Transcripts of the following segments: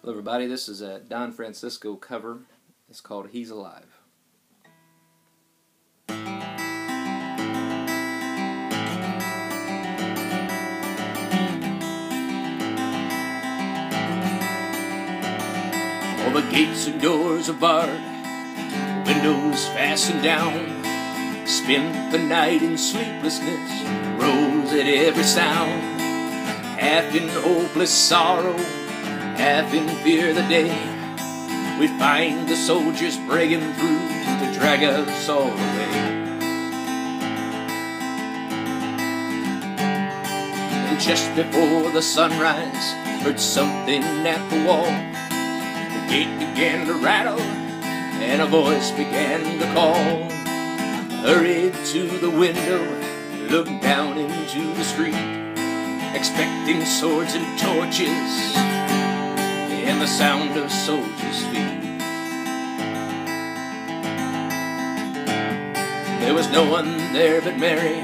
Hello everybody, this is a Don Francisco cover. It's called He's Alive. All the gates and doors are barred, windows fastened down. Spent the night in sleeplessness, rose at every sound. Half in hopeless sorrow, half in fear the day we find the soldiers breaking through to drag us all away. And just before the sunrise, heard something at the wall. The gate began to rattle, and a voice began to call. Hurried to the window, looked down into the street, expecting swords and torches and the sound of soldiers' feet. There was no one there but Mary,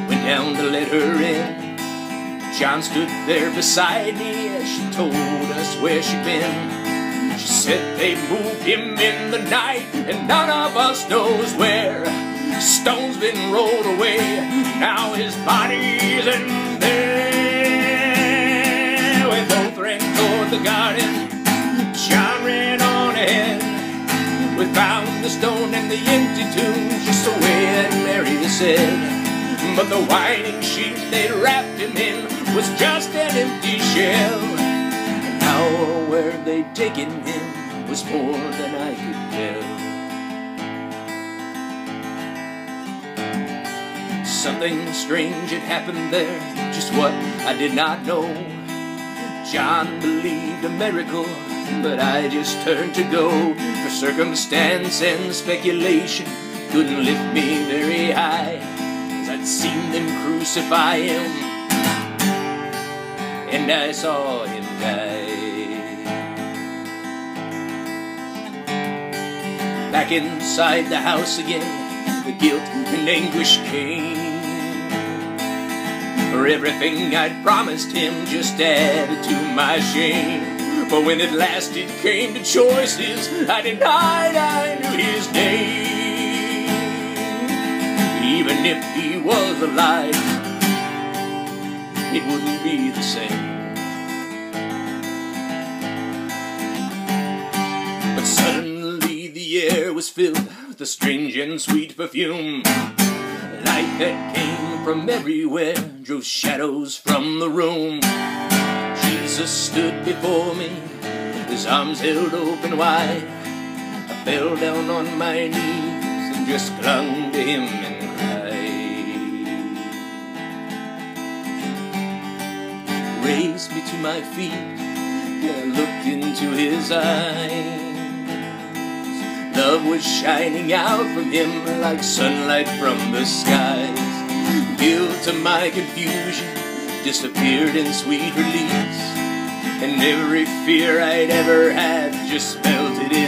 went down to let her in. John stood there beside me as she told us where she'd been. She said they moved him in the night and none of us knows where. Stone's been rolled away, now his body's in there. We both ran toward the garden, John ran on ahead. We found the stone and the empty tomb just the way that Mary said. But the winding sheet they'd wrapped him in was just an empty shell. And how or where they'd taken him was more than I could tell. Something strange had happened there, just what I did not know. John believed a miracle, but I just turned to go. For circumstance and speculation couldn't lift me very high, as I'd seen them crucify him, and I saw him die. Back inside the house again, the guilt and anguish came. For everything I'd promised him just added to my shame. But when at last it came to choices, I denied I knew his name. Even if he was alive, it wouldn't be the same. But suddenly the air was filled with a strange and sweet perfume. Light that came from everywhere drove shadows from the room. Jesus stood before me, his arms held open wide. I fell down on my knees and just clung to him and cried. Raised me to my feet, and I looked into his eyes. Love was shining out from him like sunlight from the skies. Guilt to my confusion disappeared in sweet release, and every fear I'd ever had just melted in